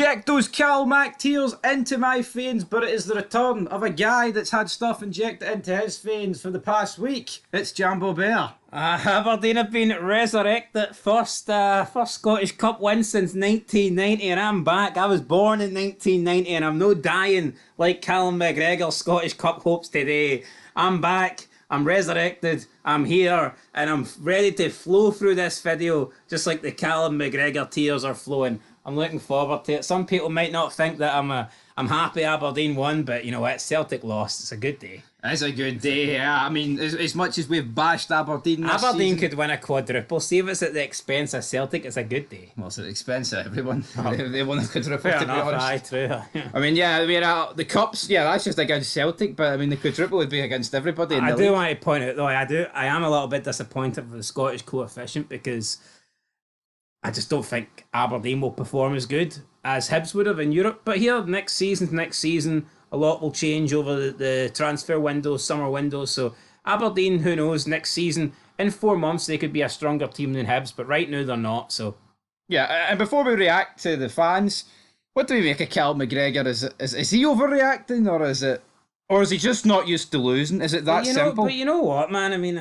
Inject those Calmac tears into my veins, but it is the return of a guy that's had stuff injected into his veins for the past week. It's Jambo Bear. Aberdeen have been resurrected. First Scottish Cup win since 1990, and I'm back. I was born in 1990, and I'm no dying like Callum McGregor's Scottish Cup hopes today. I'm back. I'm resurrected. I'm here, and I'm ready to flow through this video just like the Callum McGregor tears are flowing. I'm looking forward to it. Some people might not think that I'm happy Aberdeen won, but you know what? Celtic lost. It's a good day. It's a good day, yeah. I mean, as much as we've bashed Aberdeen this Aberdeen season, could win a quadruple. See if it's at the expense of Celtic, it's a good day. well, it's at the expense of everyone. They won a quadruple, Fair to be enough, honest. aye, true. I mean, the cups, that's just against Celtic, but I mean, the quadruple would be against everybody in I the do league. want to point out, though, I am a little bit disappointed with the Scottish coefficient because I just don't think Aberdeen will perform as good as Hibs would have in Europe. But here, next season, a lot will change over the transfer windows, summer windows. So Aberdeen, who knows, next season, in 4 months, they could be a stronger team than Hibs. But right now, they're not. So Yeah, and before we react to the fans, what do we make of Cal McGregor? Is he overreacting, or is he just not used to losing? Is it that simple? But you know what, man? I mean,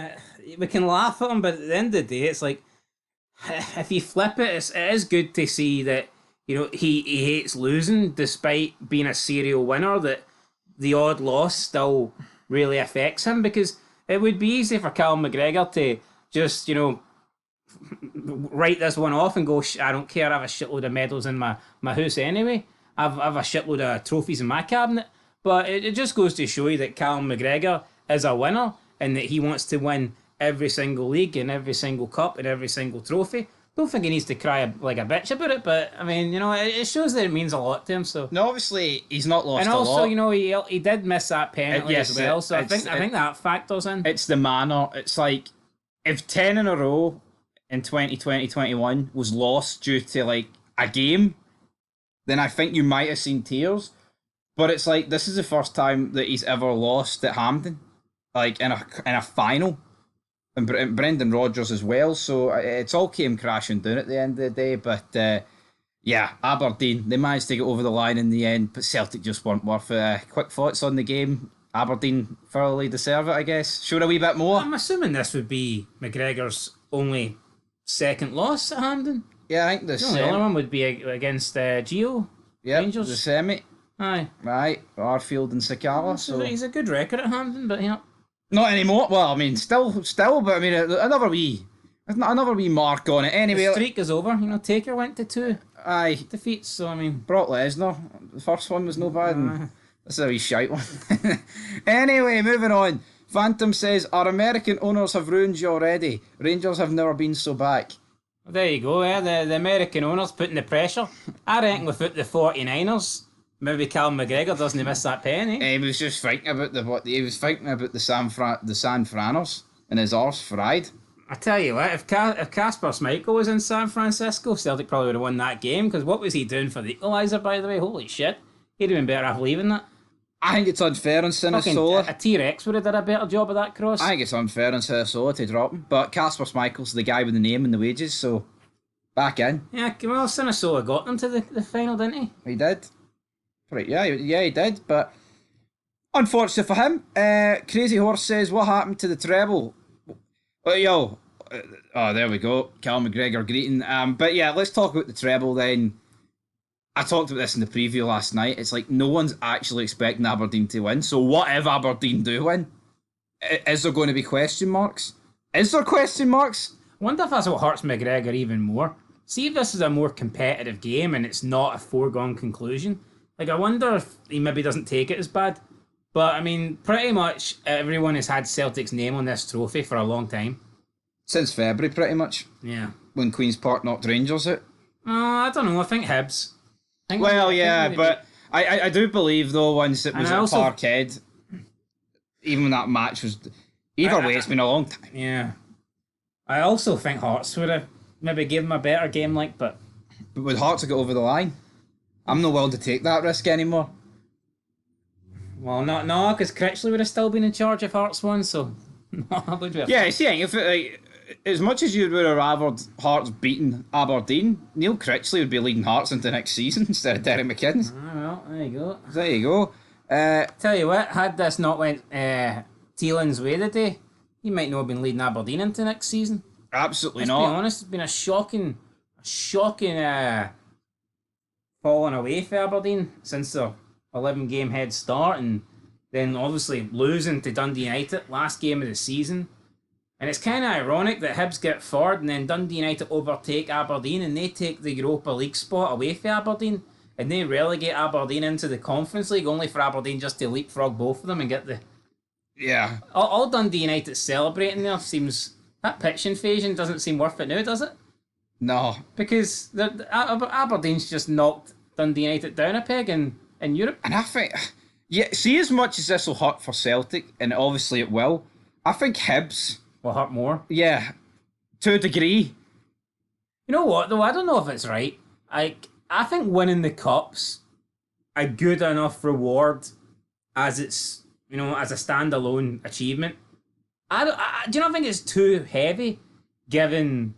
we can laugh at him, but at the end of the day, it's like, if you flip it, it is good to see that, you know, he hates losing despite being a serial winner, that the odd loss still really affects him, because it would be easy for Callum McGregor to just, you know, write this one off and go, I don't care, I have a shitload of medals in my house anyway. I've a shitload of trophies in my cabinet. But it just goes to show you that Callum McGregor is a winner and that he wants to win every single league and every single cup and every single trophy. Don't think he needs to cry like a bitch about it, but I mean, you know, it shows that it means a lot to him. So, No, obviously he's not lost and a also, lot. you know, he did miss that penalty Yes, as well. So I it's- think that factors in. It's the manner. It's like if 10 in a row in 2020-21 was lost due to like a game, then I think you might have seen tears. But it's like this is the first time that he's ever lost at Hampden, like in a final, and Brendan Rodgers as well. So it's all came crashing down at the end of the day. But Aberdeen, they managed to get over the line in the end, but Celtic just weren't worth it. Quick thoughts on the game. Aberdeen thoroughly deserve it, I guess. Showed a wee bit more. I'm assuming this would be McGregor's only second loss at Hampden. Yeah, I think The other one would be against Gio Rangers. the semi. Aye. Right, Arfield and Sakala. So He's a good record at Hampden, but yeah. not anymore. Well, I mean, still, but I mean, another wee mark on it. Anyway, The streak is over. You know, Taker went to 2 aye, defeats, so I mean, Brock Lesnar. The first one was no bad. And this is a wee shite one. Anyway, moving on. Phantom says, our American owners have ruined you already. Rangers have never been so back. well, there you go. The American owners putting the pressure. I reckon without the 49ers, maybe Callum McGregor doesn't miss that penny. He was just thinking about the San Franers and his arse fried. I tell you what, if Casper Schmeichel was in San Francisco, Celtic probably would have won that game, because what was he doing for the equaliser, by the way? Holy shit. He'd have been better off leaving that. I think it's unfair on Fucking Sinisola. a T-Rex would have done a better job of that cross. I think it's unfair on Sinisola to drop him. But Casper Schmeichel's the guy with the name and the wages, so back in. Yeah, well, Sinisola got them to the final, didn't he? He did. Right, yeah, he did. But unfortunately for him, Crazy Horse says, what happened to the treble? Well, there we go. Cal McGregor greeting. But yeah, let's talk about the treble then. I talked about this in the preview last night. It's like no one's actually expecting Aberdeen to win. So what if Aberdeen do win? Is there going to be question marks? Is there question marks? I wonder if that's what hurts McGregor even more. See if this is a more competitive game and it's not a foregone conclusion. Like, I wonder if he maybe doesn't take it as bad. But, I mean, pretty much everyone has had Celtic's name on this trophy for a long time. Since February, pretty much. Yeah. When Queen's Park knocked Rangers out. I don't know. I think Hibs. Well, yeah, but I do believe, though, once it was at Parkhead, even when that match was... Either way, it's been a long time. Yeah. I also think Hearts would have maybe given him a better game, like, but... But with Hearts to get over the line, I'm not willing to take that risk anymore. Well, no, because Critchley would have still been in charge if Hearts won, so... No, would we have... Yeah, see, if as much as you would have rather Hearts beaten Aberdeen, Neil Critchley would be leading Hearts into next season instead of Derek McInnes. Well, there you go. There you go. Tell you what, had this not went Thielen's way today, he might not have been leading Aberdeen into next season. Absolutely Let's not. be honest, it's been a shocking falling away for Aberdeen since their 11-game head start, and then obviously losing to Dundee United last game of the season. And it's kind of ironic that Hibs get forward and then Dundee United overtake Aberdeen and they take the Europa League spot away from Aberdeen and they relegate Aberdeen into the Conference League, only for Aberdeen just to leapfrog both of them and get the... Yeah. All Dundee United celebrating there seems... That pitch invasion doesn't seem worth it now, does it? No. Because Aberdeen's just knocked Dundee United down a peg in Europe. And I think... Yeah, see, as much as this will hurt for Celtic, and obviously it will, I think Hibs... Will hurt more. Yeah. To a degree. You know what, though? I don't know if it's right. I think winning the Cups a good enough reward as it's, as a standalone achievement. Do you not think it's too heavy, given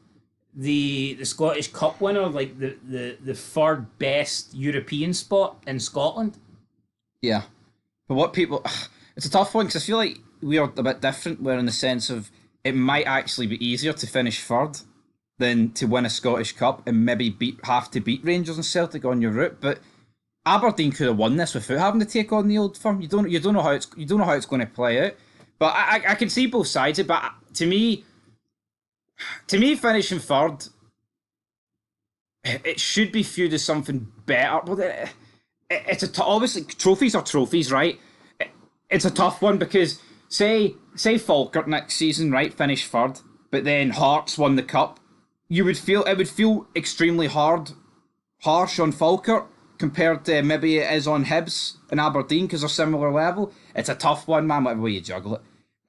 the Scottish Cup winner, like the third best European spot in Scotland? Yeah. But what people... It's a tough one, because I feel like we are a bit different, where in the sense of it might actually be easier to finish third than to win a Scottish Cup and maybe have to beat Rangers and Celtic on your route. But Aberdeen could have won this without having to take on the Old Firm. You don't know how it's going to play out. But I can see both sides of it. But to me, finishing third, it should be viewed as something better. But it's obviously trophies are trophies, right? It's a tough one because say Falkirk next season, right, finish third, but then Hearts won the cup. It would feel extremely harsh on Falkirk compared to maybe it is on Hibs and Aberdeen because they're similar level. It's a tough one, man, whatever way you juggle it.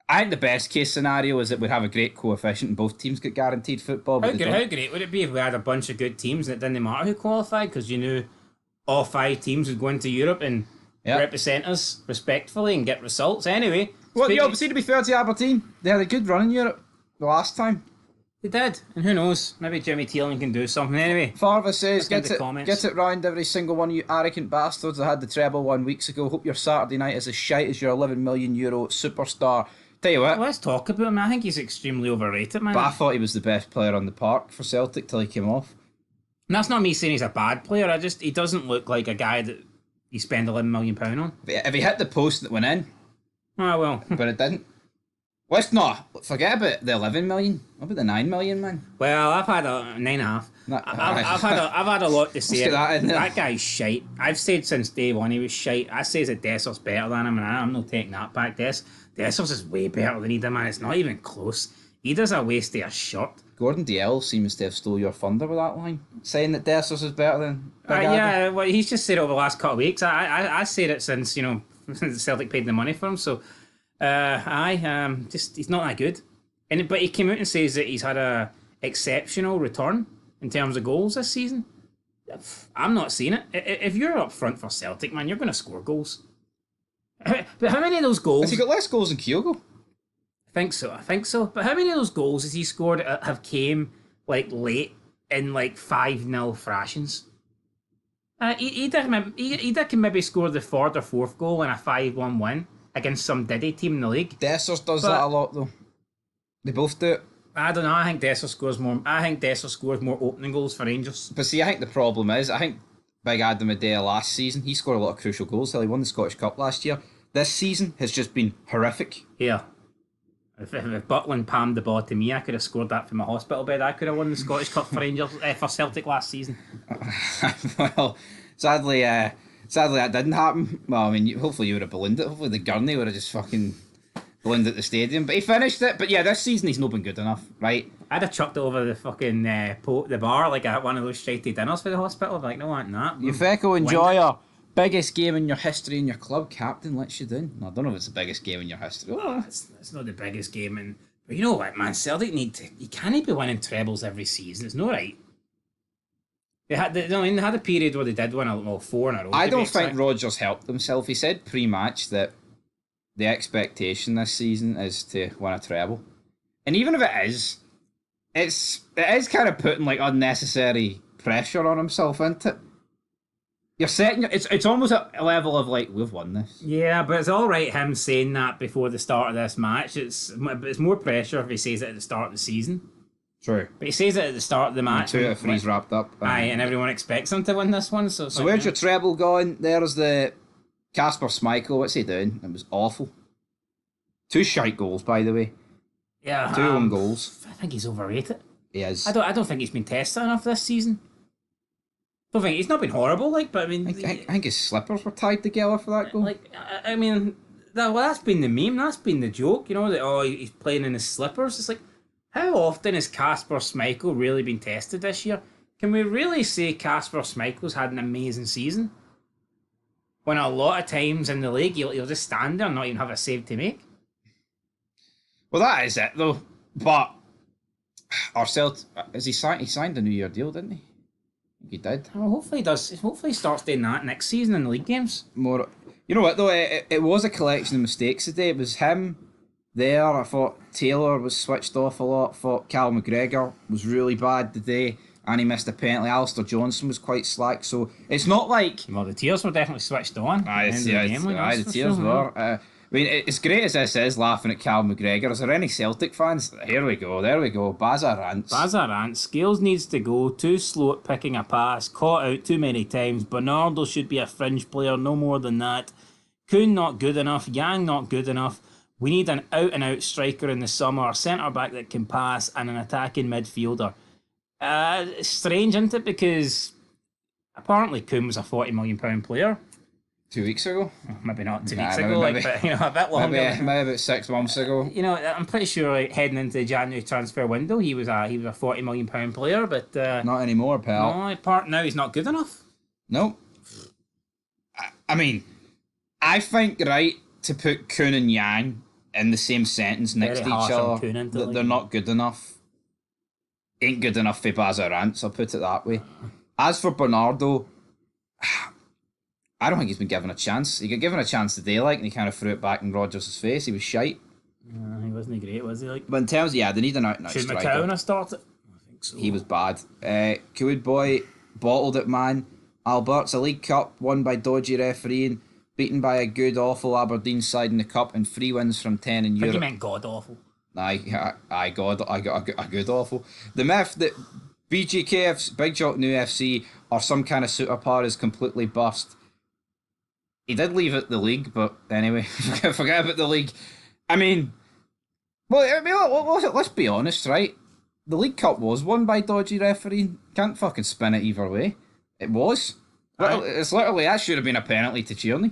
I think the best case scenario is that we'd have a great coefficient and both teams get guaranteed football. How great would it be if we had a bunch of good teams and it didn't matter who qualified because you knew all 5 teams would go into Europe and represent us respectfully and get results anyway. Well, see, to be fair to Aberdeen, they had a good run in Europe the last time. They did, and who knows, maybe Jimmy Thielen can do something anyway. Farva says, get it round every single one of you arrogant bastards. I had the treble 1 week ago. Hope your Saturday night is as shite as your €11 million superstar. Tell you what. Let's talk about him. I think he's extremely overrated, man. But I thought he was the best player on the park for Celtic till he came off. And that's not me saying he's a bad player. He doesn't look like a guy that you spend £11 million on. If he hit the post that went in. Oh, well. But it didn't. Let's not forget about the 11 million. What about the 9 million, man? Well, I've had a 9.5. I've had a lot to say. That guy's shite. I've said since day one he was shite. I say that Desser's better than him, and I'm not taking that back. Desser's is way better than he did, man. It's not even close. He does a waste of a shot. Gordon DL seems to have stole your thunder with that line, saying that Desser's is better than yeah, well, he's just said it over the last couple of weeks. I said it since, since Celtic paid the money for him, so... he's not that good. But he came out and says that he's had a exceptional return in terms of goals this season. I'm not seeing it. If you're up front for Celtic, man, you're going to score goals. But how many of those goals... Has he got less goals than Kyogo? I think so. But how many of those goals has he scored have came late in 5-0 thrashings? He can maybe score the 4th or 4th goal in a 5-1 win against some Diddy team in the league. Dessers does that a lot, though. They both do it. I don't know. I think Desser scores more. I think Desser scores more opening goals for Rangers. But see, I think the problem is, I think Big Adam Adea last season, he scored a lot of crucial goals. He won the Scottish Cup last year. This season has just been horrific. Yeah. If Butland palmed the ball to me, I could have scored that from my hospital bed. I could have won the Scottish Cup for Rangers for Celtic last season. Well, sadly that didn't happen. Well, I mean, hopefully you would have ballooned it. Hopefully the Gurney would have just fucking ballooned at the stadium. But he finished it. But yeah, this season he's not been good enough, right? I'd have chucked it over the fucking the bar like at one of those shitty dinners for the hospital. I'd be like, no, I want that. You fecko enjoyer. Biggest game in your history in your club, captain lets you down. No, I don't know if it's the biggest game in your history. Oh, it's not the biggest game. But you know what, man? Celtic need to... You can't be winning trebles every season. It's not right. They had a period where they did win 4 in a row. I don't think Rodgers helped himself. He said pre-match that the expectation this season is to win a treble. And even if it is, it is kind of putting like unnecessary pressure on himself, isn't it? You're setting it's almost a level of like we've won this. Yeah, but it's all right him saying that before the start of this match. It's more pressure if he says it at the start of the season. True. But he says it at the start of the match. 2 out of 3's wrapped up. Aye, and everyone expects him to win this one. So where's your treble going? There's the Kasper Schmeichel. What's he doing? It was awful. 2 shite goals, by the way. Yeah, 2 own goals. I think he's overrated. He is. I don't think he's been tested enough this season. Don't think he's not been horrible, but I mean, I think his slippers were tied together for that goal. I mean, that's been the meme. That's been the joke. That he's playing in his slippers. It's like, how often has Kasper Schmeichel really been tested this year? Can we really say Kasper Schmeichel's had an amazing season? When a lot of times in the league, he'll just stand there and not even have a save to make. Well, that is it though. But our Celtic, he signed a New Year deal, didn't he? I think he did. Well, hopefully he does. Hopefully he starts doing that next season in the league games. More, you know what though? It was a collection of mistakes today. It was him there. I thought Taylor was switched off a lot. I thought Cal McGregor was really bad today, and he missed a penalty. Alistair Johnson was quite slack. So it's not like the tears were definitely switched on. The tears were. I mean, as great as this is, laughing at Cal McGregor, is there any Celtic fans? Here we go, there we go. Baza rants. Scales needs to go. Too slow at picking a pass. Caught out too many times. Bernardo should be a fringe player, no more than that. Kuhn not good enough. Yang not good enough. We need an out-and-out striker in the summer, a centre-back that can pass, and an attacking midfielder. Strange, isn't it? Because apparently Kuhn was a £40 million player. 2 weeks ago? Maybe not 2 weeks ago, but a bit longer. Maybe about 6 months ago. I'm pretty sure heading into the January transfer window, he was a £40 million player, but not anymore, pal. No, now he's not good enough. No. I mean, I think to put Kuhn and Yang in the same sentence next to each other, that they're not good enough. Ain't good enough for Baza rants, I'll put it that way. As for Bernardo, I don't think he's been given a chance. He got given a chance today, and he kind of threw it back in Rodgers' face. He was shite. He wasn't great, was he? But in terms of, they need an out-and-out striker. Should McCown have started? I think so. He was bad. Good boy, bottled it, man. Albert's a League Cup, won by dodgy refereeing, beaten by a good-awful Aberdeen side in the Cup, and 3 wins from 10 in Europe. I think you meant god-awful. I got a good-awful. The myth that BGKF's, Big Jock New FC, or some kind of super-power is completely burst. He did leave it the league, but anyway, forget about the league. I mean, let's be honest, right? The League Cup was won by dodgy refereeing. Can't fucking spin it either way. It was. It's literally, that should have been a penalty to Tierney.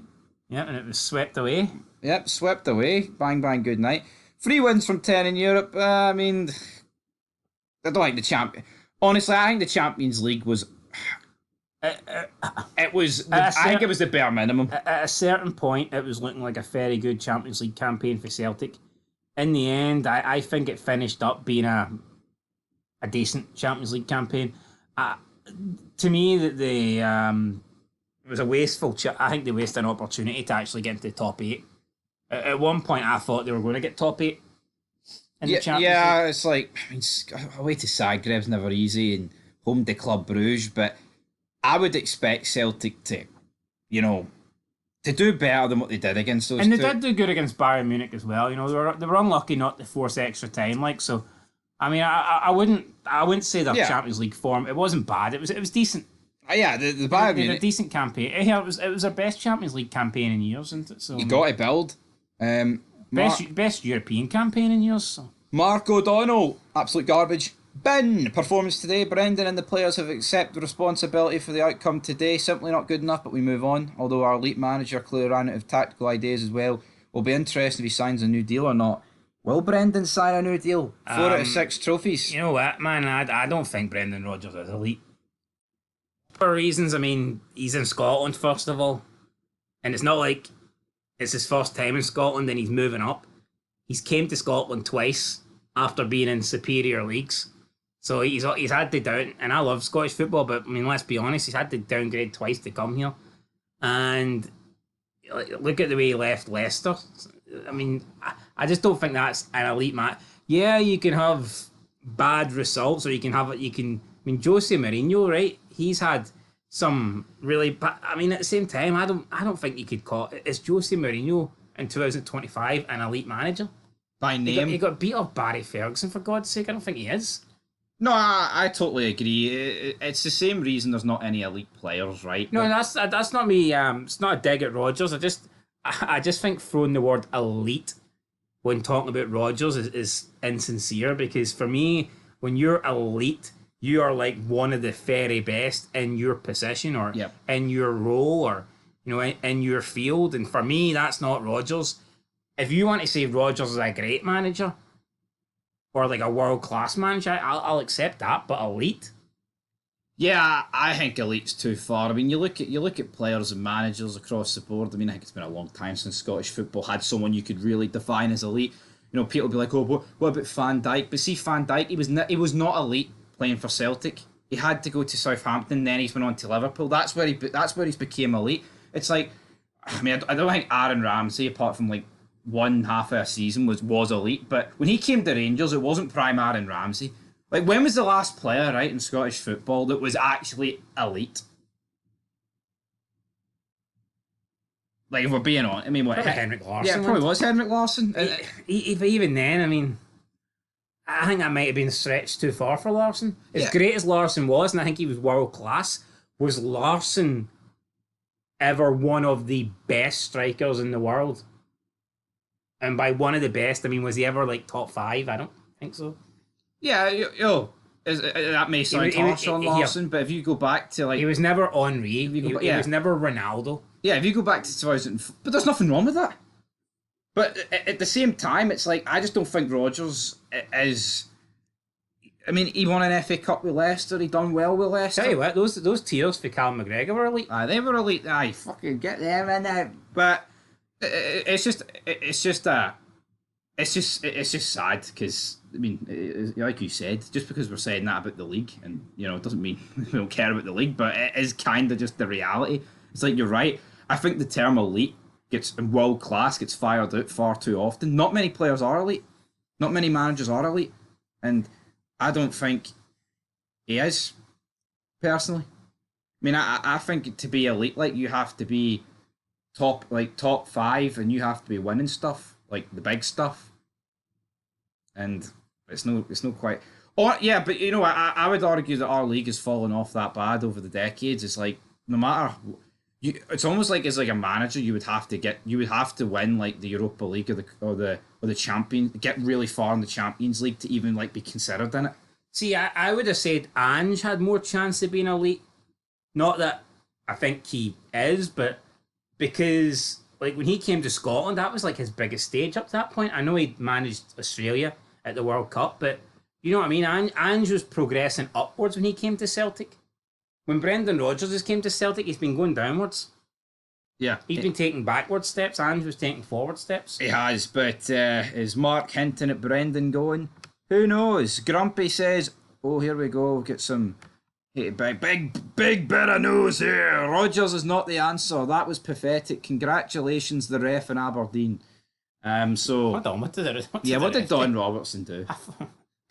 Yeah, and it was swept away. Yep, swept away. Bang, bang, good night. 3 wins from 10 in Europe. I mean, I don't think honestly, I think the Champions League was... it was. I think it was the bare minimum. At a certain point, it was looking like a very good Champions League campaign for Celtic. In the end, I think it finished up being a decent Champions League campaign. To me, it was a wasteful. I think they wasted an opportunity to actually get into the top 8. At one point, I thought they were going to get top 8 in the Champions League. It's like, away to Zagreb's never easy, and home to Club Brugge, but I would expect Celtic to do better than what they did against those two. And they two. did do good against Bayern Munich as well. They were unlucky not to force extra time. So, I mean, I wouldn't say their Champions League form. It wasn't bad. It was decent. The Bayern Munich, a decent campaign. It was their best Champions League campaign in years, isn't it? So you got to build. Best European campaign in years. So. Mark O'Donnell, absolute garbage. Bin performance today. Brendan and the players have accepted responsibility for the outcome today. Simply not good enough, but we move on. Although our elite manager clearly ran out of tactical ideas as well. Will be interested if he signs a new deal or not. Will Brendan sign a new deal? 4 out of 6 trophies. You know what, man? I don't think Brendan Rodgers is elite. For reasons, I mean, he's in Scotland first of all, and it's not like it's his first time in Scotland and he's moving up. He's came to Scotland twice after being in superior leagues. So he's had to down, and I love Scottish football, but I mean, let's be honest, he's had to downgrade twice to come here. And look at the way he left Leicester. I mean, I just don't think that's an elite match. Yeah, you can have bad results, or you can have it. You can. I mean, Jose Mourinho, right? He's had some really. I mean, at the same time, I don't think you could call it. Is Jose Mourinho in 2025 an elite manager? By name. He got beat off Barry Ferguson, for God's sake. I don't think he is. No, I totally agree. It's the same reason there's not any elite players, right? No, that's not me. It's not a dig at Rodgers. I just think throwing the word elite when talking about Rodgers is insincere, because for me, when you're elite, you are like one of the very best in your position, or in your role, or in your field. And for me, that's not Rodgers. If you want to say Rodgers is a great manager or like a world class manager, I'll accept that. But elite, yeah, I think elite's too far. I mean, you look at players and managers across the board. I mean, I think it's been a long time since Scottish football had someone you could really define as elite. People will be like, "Oh, what about Van Dijk?" But see, Van Dijk, he was not elite playing for Celtic. He had to go to Southampton, then he's went on to Liverpool. That's where he's became elite. It's like, I mean, I don't think Aaron Ramsey, apart from like one half of a season, was elite. But when he came to Rangers, it wasn't prime Aaron Ramsey. Like, when was the last player, right, in Scottish football that was actually elite? Like, if we're being on, I mean, what? probably Henrik Larsson. Yeah, it probably was Henrik Larsson. Even then, I mean, I think that might have been stretched too far for Larsson. As great as Larsson was, and I think he was world class, was Larsson ever one of the best strikers in the world? And by one of the best, I mean, was he ever like top 5? I don't think so. Yeah, that may sound harsh on Larsson, but if you go back to like... He was never Henry, he was never Ronaldo. Yeah, if you go back to 2000... But there's nothing wrong with that. But at the same time, it's like, I just don't think Rodgers is... I mean, he won an FA Cup with Leicester, he done well with Leicester. Tell you what, those tears for Cal McGregor were elite. They were elite. Aye, fucking get them in there. But it's just sad, because, I mean, like you said, just because we're saying that about the league, and, it doesn't mean we don't care about the league, but it is kind of just the reality. It's like, you're right. I think the term elite world class gets fired out far too often. Not many players are elite. Not many managers are elite. And I don't think he is, personally. I mean, I think to be elite, like, you have to be top 5, and you have to be winning stuff, like the big stuff. And it's no quite. Or yeah, but I would argue that our league has fallen off that bad over the decades. It's like, no matter. It's almost like, as like a manager, you would have to win like the Europa League or the Champions, get really far in the Champions League to even like be considered in it. See, I would have said Ange had more chance of being elite. Not that I think he is, but because like when he came to Scotland, that was like his biggest stage up to that point. I know he managed Australia at the World Cup, but you know what I mean? Ange was progressing upwards when he came to Celtic. When Brendan Rodgers just came to Celtic, he's been going downwards. Yeah. He's been taking backward steps. Ange was taking forward steps. He has, but is Mark hinting at Brendan going? Who knows? Grumpy says, oh, here we go, get some big bit of news here. Rodgers is not the answer. That was pathetic. Congratulations, the ref in Aberdeen. What did Don Robertson do?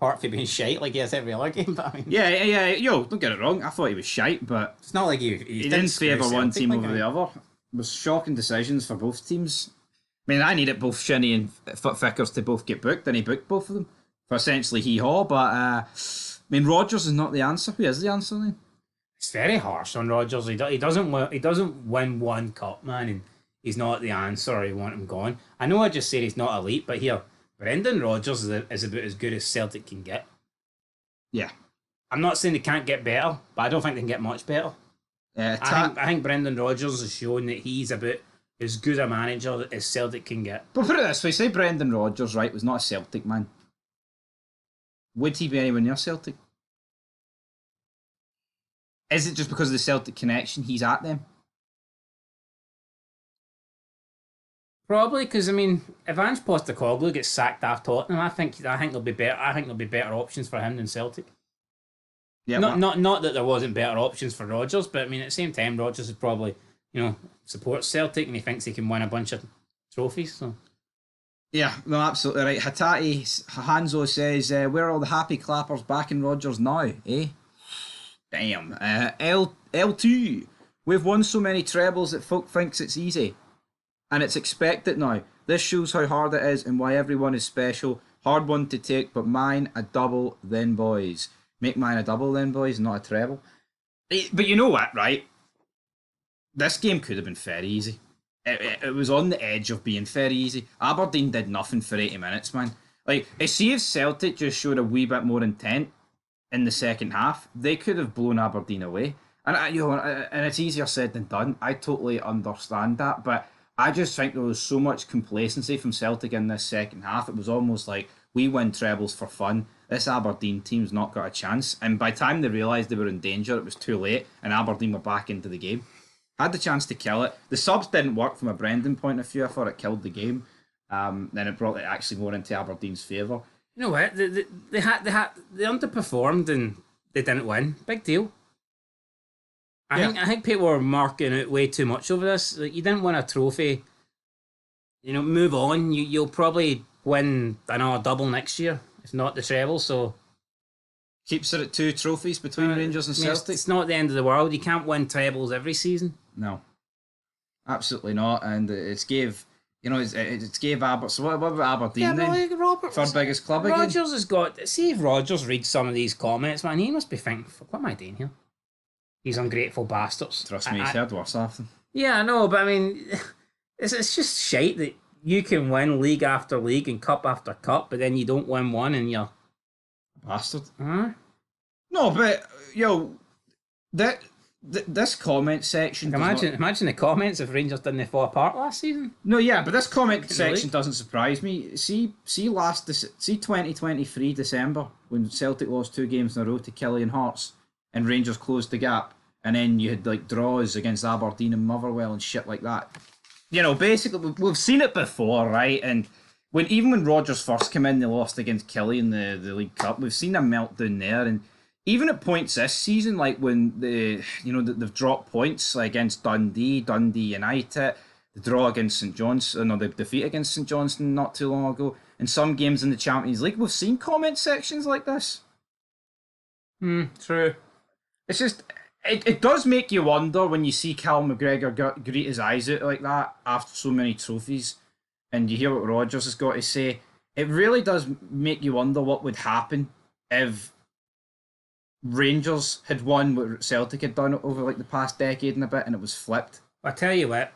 Apart from being shite like he has every other game, but I mean... Yeah. Yo, don't get it wrong. I thought he was shite, but it's not like he didn't favour one team over the other. It was shocking decisions for both teams. I mean, I needed both Shinnie and Vickers to both get booked, and he booked both of them for essentially hee-haw. But I mean, Rodgers is not the answer. Who is the answer then? It's very harsh on Rodgers. He doesn't win one cup, man, and he's not the answer. You want him gone. I know I just said he's not elite, but here, Brendan Rodgers is about as good as Celtic can get. Yeah. I'm not saying they can't get better, but I don't think they can get much better. I think Brendan Rodgers has shown that he's about as good a manager as Celtic can get. But put it this way, say Brendan Rodgers, right, was not a Celtic man. Would he be anywhere near Celtic? Is it just because of the Celtic connection he's at them? Probably, because I mean, if Ange Postecoglou gets sacked after Tottenham, I think there'll be better. I think there'll be better options for him than Celtic. Yeah, not that there wasn't better options for Rodgers, but I mean, at the same time, Rodgers is probably supports Celtic and he thinks he can win a bunch of trophies. So Yeah, no, absolutely right. Hanzo says, where are all the happy clappers back in Rogers now, eh? Damn. L2. We've won so many trebles that folk thinks it's easy. And it's expected now. This shows how hard it is and why everyone is special. Hard one to take, but mine a double then, boys. Make mine a double then, boys, not a treble. But you know what, right? This game could have been very easy. It was on the edge of being very easy. Aberdeen did nothing for 80 minutes, man. Like, see if Celtic just showed a wee bit more intent in the second half, they could have blown Aberdeen away. And and it's easier said than done. I totally understand that, but I just think there was so much complacency from Celtic in this second half. It was almost like we win trebles for fun. This Aberdeen team's not got a chance. And by the time they realised they were in danger, it was too late, and Aberdeen were back into the game. Had the chance to kill it. The subs didn't work from a Brendan point of view. I thought it killed the game. Then it brought it actually more into Aberdeen's favour. You know what? They underperformed and they didn't win. Big deal. I think people were marking it way too much over this. Like, you didn't win a trophy. Move on. You'll probably win another double next year, if not the treble. So keeps it at 2 trophies between Rangers and Celtic. It's not the end of the world. You can't win trebles every season. No, absolutely not. And it's gave Aberdeen. So what about Aberdeen then? Like Robert, third biggest club again. Rogers has got. See if Rogers reads some of these comments, man. He must be thinking, "What am I doing here? These ungrateful bastards." Trust me, he's heard worse after. Yeah, I know, but I mean, it's just shite that you can win league after league and cup after cup, but then you don't win one and you're bastard. Huh? No, but this comment section. Imagine the comments if Rangers didn't fall apart last season. No, yeah, but this comment section doesn't surprise me. See 2023 December when Celtic lost 2 games in a row to Killian Hearts and Rangers closed the gap, and then you had like draws against Aberdeen and Motherwell and shit like that. Basically we've seen it before, right? And even when Rogers first came in, they lost against Killian in the League Cup. We've seen a meltdown there, and even at points this season, like when they've dropped points like against Dundee United, the draw against St Johnstone, or the defeat against St Johnstone not too long ago, and some games in the Champions League, we've seen comment sections like this. True. It's just, it does make you wonder when you see Cal McGregor greet his eyes out like that after so many trophies, and you hear what Rodgers has got to say. It really does make you wonder what would happen if Rangers had won what Celtic had done over like the past decade and a bit, and it was flipped. I tell you what,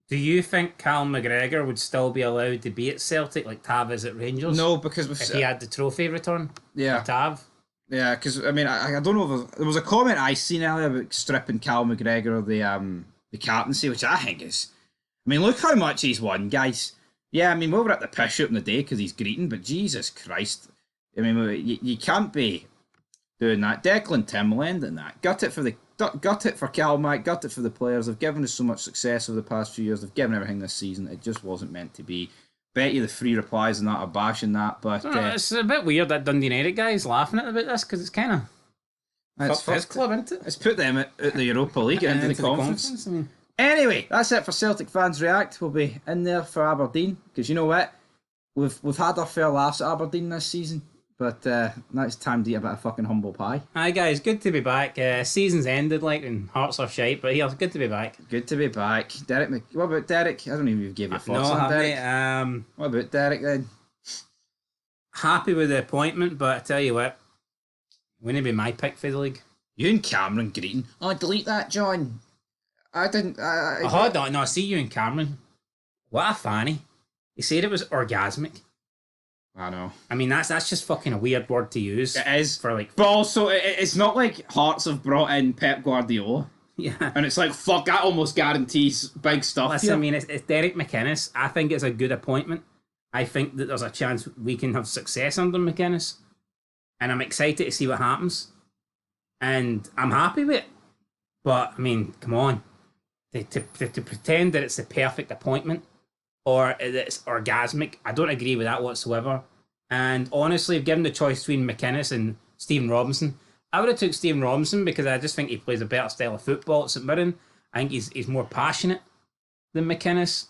do you think Cal McGregor would still be allowed to be at Celtic like Tav is at Rangers? No, because if he had the trophy return, yeah, Tav. Yeah, because I mean, I don't know if there was a comment I seen earlier about stripping Cal McGregor of the captaincy, which I think is. I mean, look how much he's won, guys. Yeah, I mean, we were at the piss out in the day because he's greeting, but Jesus Christ, I mean, you can't be doing that. Declan Timberland and that. Got it for Calmac, got it for the players. They've given us so much success over the past few years. They've given everything this season. It just wasn't meant to be. Bet you the 3 replies and that are bashing that, but it's a bit weird that Dundee United guy is laughing at about this because it's kind of his club, isn't it? It's put them out the Europa League and into the conference. I mean. Anyway, that's it for Celtic Fans React. We'll be in there for Aberdeen because you know what, we've had our fair laughs at Aberdeen this season. But now it's time to eat a bit of fucking humble pie. Hi guys, good to be back. Season's ended and hearts are shite, but yeah, good to be back. Good to be back. What about Derek? I don't even know if you gave your thoughts on Derek. What about Derek then? Happy with the appointment, but I tell you what, wouldn't be my pick for the league. You and Cameron greeting. Oh, delete that, John. I didn't. Hold on, no, I see you and Cameron. What a fanny. He said it was orgasmic. I know. I mean, that's just fucking a weird word to use. It is. But also, it's not like Hearts have brought in Pep Guardiola. Yeah. And it's like, fuck, that almost guarantees big stuff. Listen, I mean, it's Derek McInnes. I think it's a good appointment. I think that there's a chance we can have success under McInnes. And I'm excited to see what happens. And I'm happy with it. But, I mean, come on. To pretend that it's the perfect appointment or that it's orgasmic, I don't agree with that whatsoever. And honestly, if given the choice between McInnes and Stephen Robinson, I would have took Stephen Robinson because I just think he plays a better style of football at St Mirren. I think he's more passionate than McInnes.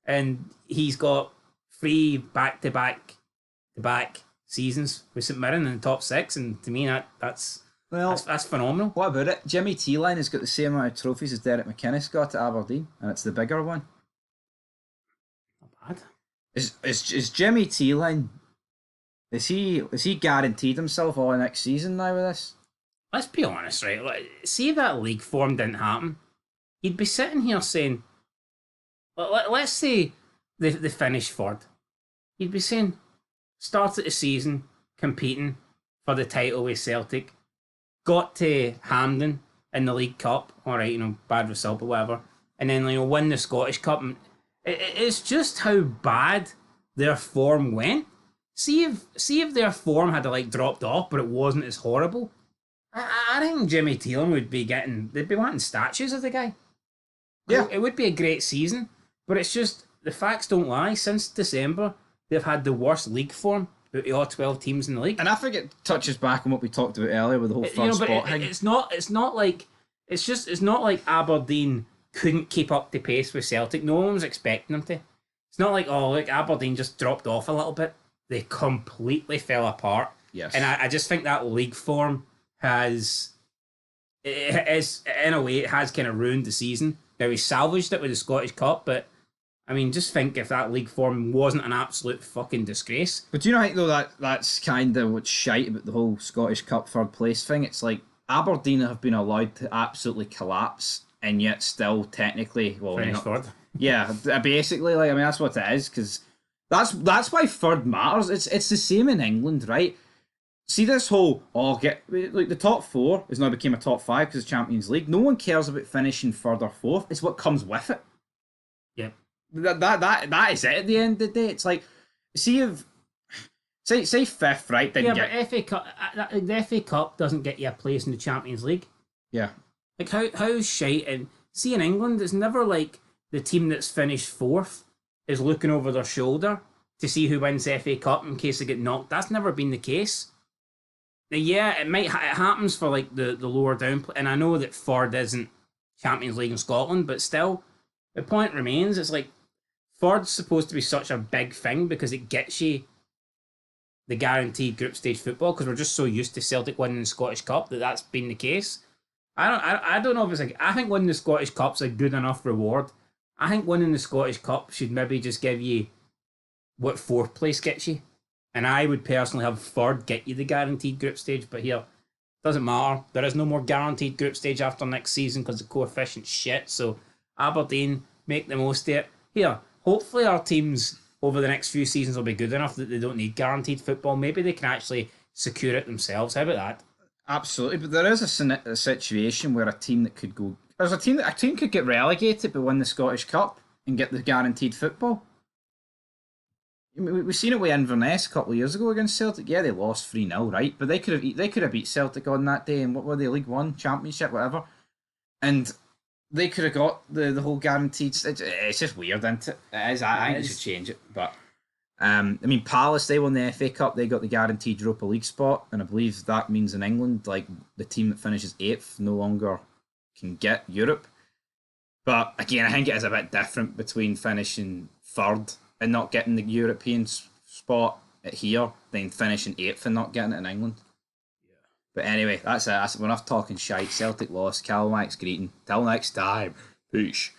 And he's got 3 back-to-back seasons with St Mirren in the top 6, and to me that's phenomenal. What about it? Jimmy T-Line has got the same amount of trophies as Derek McInnes got at Aberdeen, and it's the bigger one. Not bad. Is Jimmy T-Line? Is he guaranteed himself all next season now with this? Let's be honest, right? See if that league form didn't happen, you'd be sitting here saying, let's say they finish third. You'd be saying, started the season competing for the title with Celtic, got to Hampden in the League Cup, alright, bad result, but whatever, and then, win the Scottish Cup. And it's just how bad their form went. See if their form had dropped off, but it wasn't as horrible. I think Jimmy Thielen they'd be wanting statues of the guy. Yeah. It would be a great season, but it's just, the facts don't lie. Since December, they've had the worst league form out of all 12 teams in the league. And I think it touches back on what we talked about earlier with the whole third spot thing. It's not like Aberdeen couldn't keep up the pace with Celtic. No one was expecting them to. It's not like, Aberdeen just dropped off a little bit. They completely fell apart. Yes. And I just think that league form has kind of ruined the season. Now, he salvaged it with the Scottish Cup, but I mean, just think if that league form wasn't an absolute fucking disgrace. But do you not think, though, that's kind of what's shite about the whole Scottish Cup third place thing? It's like Aberdeen have been allowed to absolutely collapse, and yet still technically, finish third. Yeah, basically, that's what it is, because that's why third matters. It's the same in England, right? See this whole, the top 4 has now became a top 5 because of Champions League. No one cares about finishing third or fourth. It's what comes with it. Yep. That is it at the end of the day. It's like, see if, say fifth, right? But FA Cup, the FA Cup doesn't get you a place in the Champions League. Yeah. Like, how shite, and see in England, it's never like the team that's finished fourth is looking over their shoulder to see who wins the FA Cup in case they get knocked. That's never been the case. Now, yeah, it happens for the lower down, and I know that third isn't Champions League in Scotland, but still, the point remains, it's like third's supposed to be such a big thing because it gets you the guaranteed group stage football, because we're just so used to Celtic winning the Scottish Cup that's been the case. I don't know if it's I think winning the Scottish Cup's a good enough reward. I think winning the Scottish Cup should maybe just give you what fourth place gets you. And I would personally have third get you the guaranteed group stage, but here, doesn't matter. There is no more guaranteed group stage after next season because the coefficient's shit. So Aberdeen, make the most of it. Here, hopefully our teams over the next few seasons will be good enough that they don't need guaranteed football. Maybe they can actually secure it themselves. How about that? Absolutely, but there is a situation where a team could get relegated but win the Scottish Cup and get the guaranteed football. I mean, we've seen it with Inverness a couple of years ago against Celtic. Yeah, they lost 3-0, right? But they could have beat Celtic on that day, and what were they, League One, Championship, whatever. And they could have got the whole guaranteed. It's just weird, isn't it? It is. I think they should change it. But Palace, they won the FA Cup. They got the guaranteed Europa League spot, and I believe that means in England, the team that finishes 8th no longer can get Europe. But again, I think it is a bit different between finishing third and not getting the European spot here than finishing 8th and not getting it in England. Yeah. But anyway, that's it. We're enough talking shite. Celtic lost. Calmac's greeting. Till next time. Peace.